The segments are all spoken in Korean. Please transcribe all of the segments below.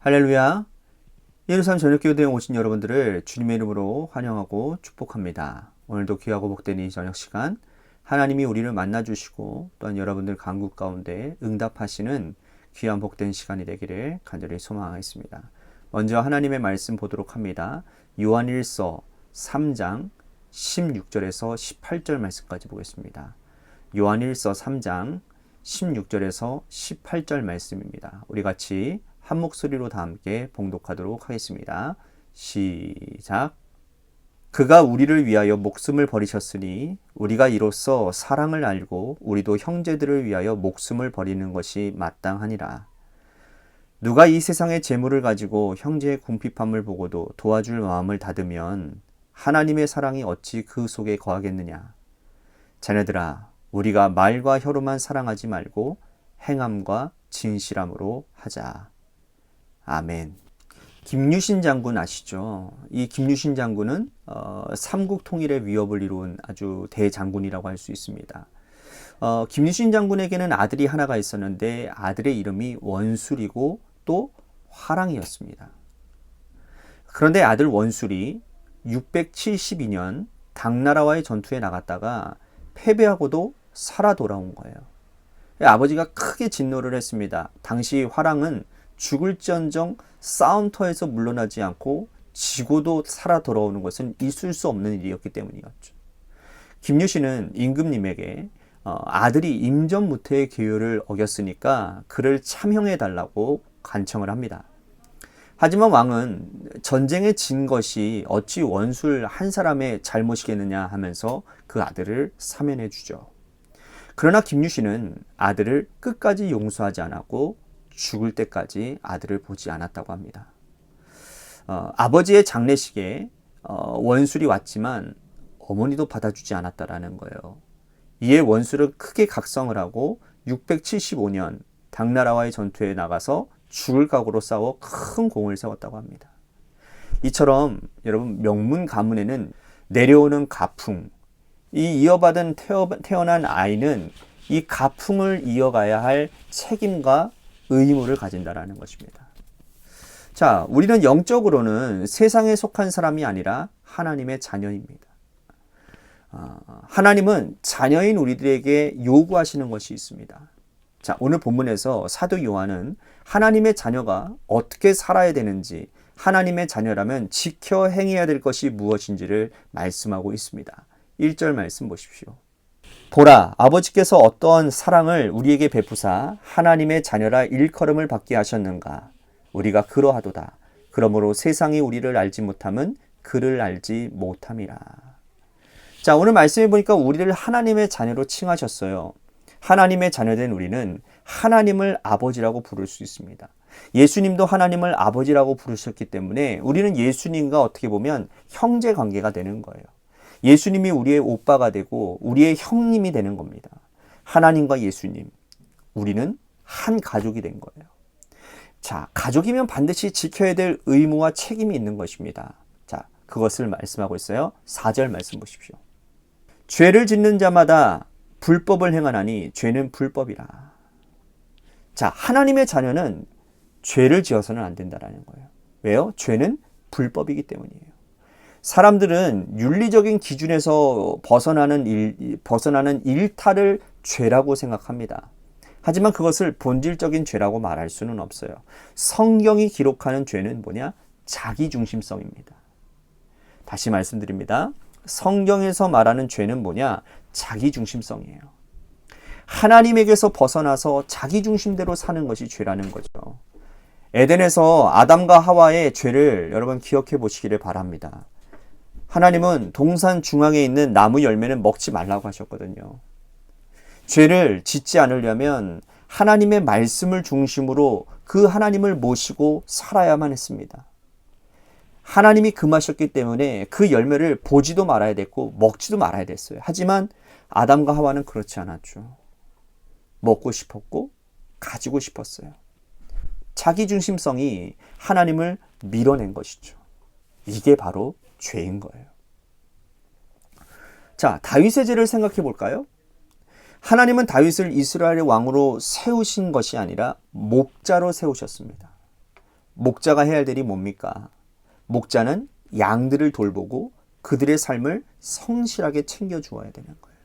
할렐루야. 예루살렘 저녁기도에 오신 여러분들을 주님의 이름으로 환영하고 축복합니다. 오늘도 귀하고 복된 이 저녁 시간 하나님이 우리를 만나주시고 또한 여러분들 간구 가운데 응답하시는 귀한 복된 시간이 되기를 간절히 소망하겠습니다. 먼저 하나님의 말씀 보도록 합니다. 요한일서 3장 16절에서 18절 말씀까지 보겠습니다. 요한일서 3장 16절에서 18절 말씀입니다. 우리 같이 한 목소리로 다 함께 봉독하도록 하겠습니다. 시작. 그가 우리를 위하여 목숨을 버리셨으니 우리가 이로써 사랑을 알고 우리도 형제들을 위하여 목숨을 버리는 것이 마땅하니라. 누가 이 세상의 재물을 가지고 형제의 궁핍함을 보고도 도와줄 마음을 닫으면 하나님의 사랑이 어찌 그 속에 거하겠느냐. 자녀들아, 우리가 말과 혀로만 사랑하지 말고 행함과 진실함으로 하자. 아멘. 김유신 장군 아시죠? 이 김유신 장군은 삼국 통일의 위협을 이룬 아주 대장군이라고 할 수 있습니다. 김유신 장군에게는 아들이 하나가 있었는데 아들의 이름이 원술이고 또 화랑이었습니다. 그런데 아들 원술이 672년 당나라와의 전투에 나갔다가 패배하고도 살아 돌아온 거예요. 아버지가 크게 진노를 했습니다. 당시 화랑은 죽을지언정 싸움터에서 물러나지 않고 지고도 살아 돌아오는 것은 있을 수 없는 일이었기 때문이었죠. 김유신은 임금님에게 아들이 임전무태의 계율을 어겼으니까 그를 참형해달라고 간청을 합니다. 하지만 왕은 전쟁에 진 것이 어찌 원술 한 사람의 잘못이겠느냐 하면서 그 아들을 사면해 주죠. 그러나 김유신은 아들을 끝까지 용서하지 않았고 죽을 때까지 아들을 보지 않았다고 합니다. 아버지의 장례식에 원술이 왔지만 어머니도 받아주지 않았다라는 거예요. 이에 원술은 크게 각성을 하고 675년 당나라와의 전투에 나가서 죽을 각오로 싸워 큰 공을 세웠다고 합니다. 이처럼 여러분 명문 가문에는 내려오는 가풍, 이 이어받은 태어난 아이는 이 가풍을 이어가야 할 책임과 의무를 가진다라는 것입니다. 자, 우리는 영적으로는 세상에 속한 사람이 아니라 하나님의 자녀입니다. 하나님은 자녀인 우리들에게 요구하시는 것이 있습니다. 자, 오늘 본문에서 사도 요한은 하나님의 자녀가 어떻게 살아야 되는지, 하나님의 자녀라면 지켜 행해야 될 것이 무엇인지를 말씀하고 있습니다. 1절 말씀 보십시오. 보라, 아버지께서 어떠한 사랑을 우리에게 베푸사 하나님의 자녀라 일컬음을 받게 하셨는가. 우리가 그러하도다. 그러므로 세상이 우리를 알지 못함은 그를 알지 못함이라. 자, 오늘 말씀해 보니까 우리를 하나님의 자녀로 칭하셨어요. 하나님의 자녀된 우리는 하나님을 아버지라고 부를 수 있습니다. 예수님도 하나님을 아버지라고 부르셨기 때문에 우리는 예수님과 어떻게 보면 형제 관계가 되는 거예요. 예수님이 우리의 오빠가 되고 우리의 형님이 되는 겁니다. 하나님과 예수님, 우리는 한 가족이 된 거예요. 자, 가족이면 반드시 지켜야 될 의무와 책임이 있는 것입니다. 자, 그것을 말씀하고 있어요. 4절 말씀 보십시오. 죄를 짓는 자마다 불법을 행하나니 죄는 불법이라. 자, 하나님의 자녀는 죄를 지어서는 안 된다라는 거예요. 왜요? 죄는 불법이기 때문이에요. 사람들은 윤리적인 기준에서 벗어나는 일탈을 죄라고 생각합니다. 하지만 그것을 본질적인 죄라고 말할 수는 없어요. 성경이 기록하는 죄는 뭐냐? 자기중심성입니다. 다시 말씀드립니다. 성경에서 말하는 죄는 뭐냐? 자기중심성이에요. 하나님에게서 벗어나서 자기중심대로 사는 것이 죄라는 거죠. 에덴에서 아담과 하와의 죄를 여러분 기억해 보시기를 바랍니다. 하나님은 동산 중앙에 있는 나무 열매는 먹지 말라고 하셨거든요. 죄를 짓지 않으려면 하나님의 말씀을 중심으로 그 하나님을 모시고 살아야만 했습니다. 하나님이 금하셨기 때문에 그 열매를 보지도 말아야 됐고 먹지도 말아야 됐어요. 하지만 아담과 하와는 그렇지 않았죠. 먹고 싶었고 가지고 싶었어요. 자기중심성이 하나님을 밀어낸 것이죠. 이게 바로 죄인 거예요. 자, 다윗의 죄를 생각해 볼까요? 하나님은 다윗을 이스라엘의 왕으로 세우신 것이 아니라 목자로 세우셨습니다. 목자가 해야 할 일이 뭡니까? 목자는 양들을 돌보고 그들의 삶을 성실하게 챙겨주어야 되는 거예요.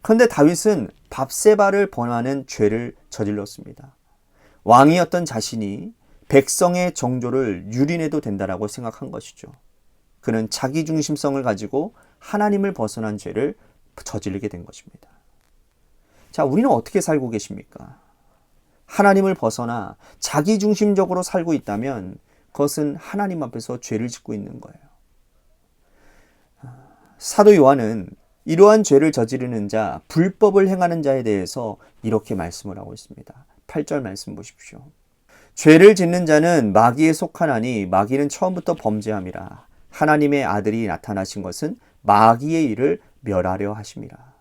그런데 다윗은 밧세바를 범하는 죄를 저질렀습니다. 왕이었던 자신이 백성의 정조를 유린해도 된다라고 생각한 것이죠. 그는 자기중심성을 가지고 하나님을 벗어난 죄를 저지르게 된 것입니다. 자, 우리는 어떻게 살고 계십니까? 하나님을 벗어나 자기중심적으로 살고 있다면 그것은 하나님 앞에서 죄를 짓고 있는 거예요. 사도 요한은 이러한 죄를 저지르는 자, 불법을 행하는 자에 대해서 이렇게 말씀을 하고 있습니다. 8절 말씀 보십시오. 죄를 짓는 자는 마귀에 속하나니 마귀는 처음부터 범죄함이라. 하나님의 아들이 나타나신 것은 마귀의 일을 멸하려 하심이라.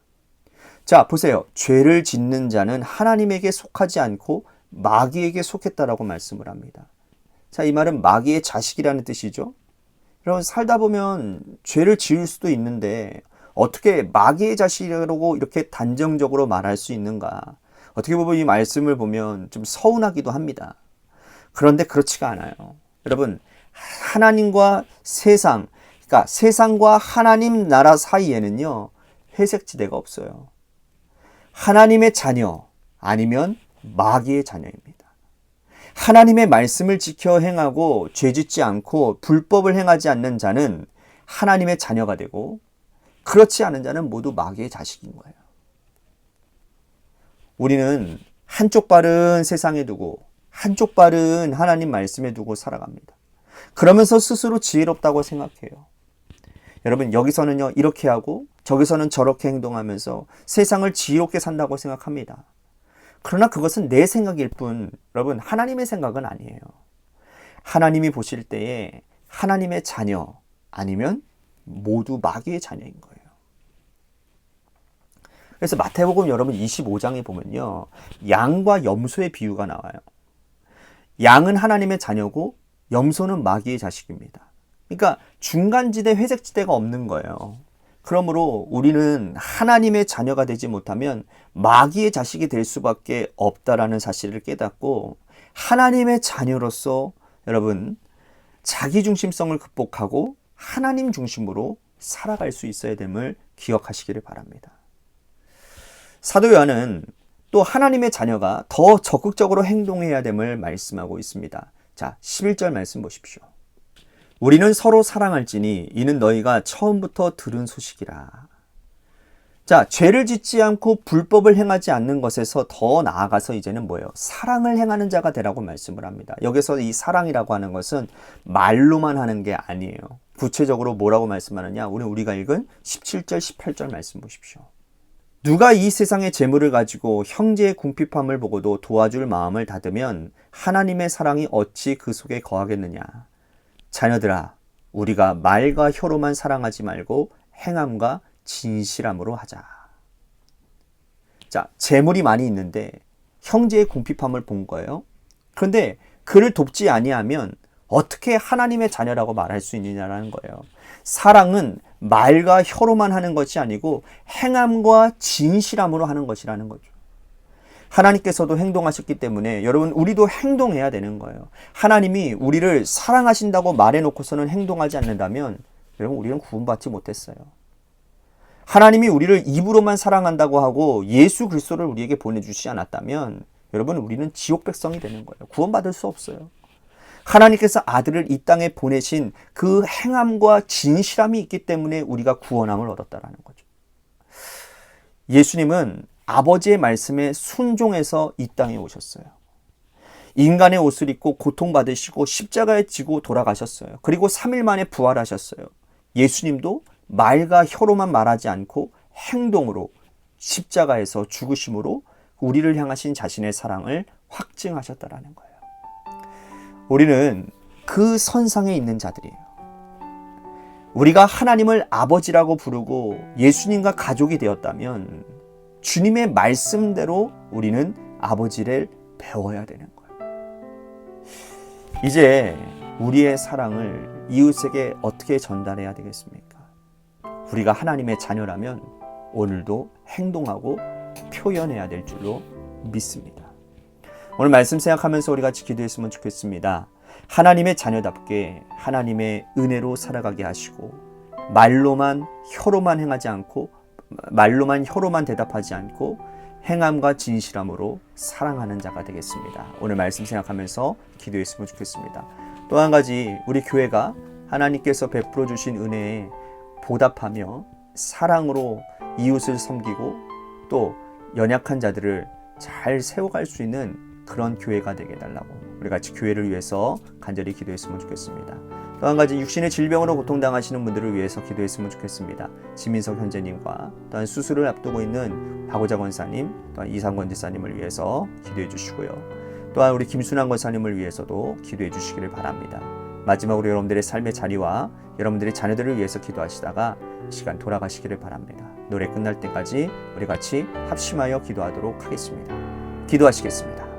자, 보세요. 죄를 짓는 자는 하나님에게 속하지 않고 마귀에게 속했다라고 말씀을 합니다. 자, 이 말은 마귀의 자식이라는 뜻이죠. 여러분, 살다 보면 죄를 지을 수도 있는데 어떻게 마귀의 자식이라고 이렇게 단정적으로 말할 수 있는가? 어떻게 보면 이 말씀을 보면 좀 서운하기도 합니다. 그런데 그렇지가 않아요. 여러분, 하나님과 세상, 그러니까 세상과 하나님 나라 사이에는요, 회색지대가 없어요. 하나님의 자녀 아니면 마귀의 자녀입니다. 하나님의 말씀을 지켜 행하고 죄짓지 않고 불법을 행하지 않는 자는 하나님의 자녀가 되고, 그렇지 않은 자는 모두 마귀의 자식인 거예요. 우리는 한쪽 발은 세상에 두고 한쪽 발은 하나님 말씀에 두고 살아갑니다. 그러면서 스스로 지혜롭다고 생각해요. 여러분, 여기서는요 이렇게 하고 저기서는 저렇게 행동하면서 세상을 지혜롭게 산다고 생각합니다. 그러나 그것은 내 생각일 뿐, 여러분, 하나님의 생각은 아니에요. 하나님이 보실 때에 하나님의 자녀 아니면 모두 마귀의 자녀인 거예요. 그래서 마태복음 여러분 25장에 보면요, 양과 염소의 비유가 나와요. 양은 하나님의 자녀고 염소는 마귀의 자식입니다. 그러니까 중간지대, 회색지대가 없는 거예요. 그러므로 우리는 하나님의 자녀가 되지 못하면 마귀의 자식이 될 수밖에 없다라는 사실을 깨닫고, 하나님의 자녀로서 여러분 자기중심성을 극복하고 하나님 중심으로 살아갈 수 있어야 됨을 기억하시기를 바랍니다. 사도 요한은 또 하나님의 자녀가 더 적극적으로 행동해야 됨을 말씀하고 있습니다. 자, 11절 말씀 보십시오. 우리는 서로 사랑할지니 이는 너희가 처음부터 들은 소식이라. 자, 죄를 짓지 않고 불법을 행하지 않는 것에서 더 나아가서 이제는 뭐예요? 사랑을 행하는 자가 되라고 말씀을 합니다. 여기서 이 사랑이라고 하는 것은 말로만 하는 게 아니에요. 구체적으로 뭐라고 말씀하느냐? 우리가 읽은 17절, 18절 말씀 보십시오. 누가 이 세상의 재물을 가지고 형제의 궁핍함을 보고도 도와줄 마음을 닫으면 하나님의 사랑이 어찌 그 속에 거하겠느냐? 자녀들아, 우리가 말과 혀로만 사랑하지 말고 행함과 진실함으로 하자. 자, 재물이 많이 있는데 형제의 궁핍함을 본 거예요. 그런데 그를 돕지 아니하면 어떻게 하나님의 자녀라고 말할 수 있느냐라는 거예요. 사랑은 말과 혀로만 하는 것이 아니고 행함과 진실함으로 하는 것이라는 거죠. 하나님께서도 행동하셨기 때문에 여러분, 우리도 행동해야 되는 거예요. 하나님이 우리를 사랑하신다고 말해놓고서는 행동하지 않는다면 여러분, 우리는 구원받지 못했어요. 하나님이 우리를 입으로만 사랑한다고 하고 예수 그리스도를 우리에게 보내주시지 않았다면 여러분, 우리는 지옥 백성이 되는 거예요. 구원받을 수 없어요. 하나님께서 아들을 이 땅에 보내신 그 행함과 진실함이 있기 때문에 우리가 구원함을 얻었다라는 거죠. 예수님은 아버지의 말씀에 순종해서 이 땅에 오셨어요. 인간의 옷을 입고 고통받으시고 십자가에 지고 돌아가셨어요. 그리고 3일 만에 부활하셨어요. 예수님도 말과 혀로만 말하지 않고 행동으로 십자가에서 죽으심으로 우리를 향하신 자신의 사랑을 확증하셨다라는 거예요. 우리는 그 선상에 있는 자들이에요. 우리가 하나님을 아버지라고 부르고 예수님과 가족이 되었다면 주님의 말씀대로 우리는 아버지를 배워야 되는 거예요. 이제 우리의 사랑을 이웃에게 어떻게 전달해야 되겠습니까? 우리가 하나님의 자녀라면 오늘도 행동하고 표현해야 될 줄로 믿습니다. 오늘 말씀 생각하면서 우리 같이 기도했으면 좋겠습니다. 하나님의 자녀답게 하나님의 은혜로 살아가게 하시고 혀로만 행하지 않고 말로만 혀로만 대답하지 않고 행함과 진실함으로 사랑하는 자가 되겠습니다. 오늘 말씀 생각하면서 기도했으면 좋겠습니다. 또 한 가지, 우리 교회가 하나님께서 베풀어 주신 은혜에 보답하며 사랑으로 이웃을 섬기고 또 연약한 자들을 잘 세워갈 수 있는 그런 교회가 되게 해달라고 우리 같이 교회를 위해서 간절히 기도했으면 좋겠습니다. 또 한 가지, 육신의 질병으로 고통당하시는 분들을 위해서 기도했으면 좋겠습니다. 지민석 현재님과 또한 수술을 앞두고 있는 박우자 권사님, 또한 이상권 지사님을 위해서 기도해 주시고요. 또한 우리 김순환 권사님을 위해서도 기도해 주시기를 바랍니다. 마지막으로 여러분들의 삶의 자리와 여러분들의 자녀들을 위해서 기도하시다가 시간 돌아가시기를 바랍니다. 노래 끝날 때까지 우리 같이 합심하여 기도하도록 하겠습니다. 기도하시겠습니다.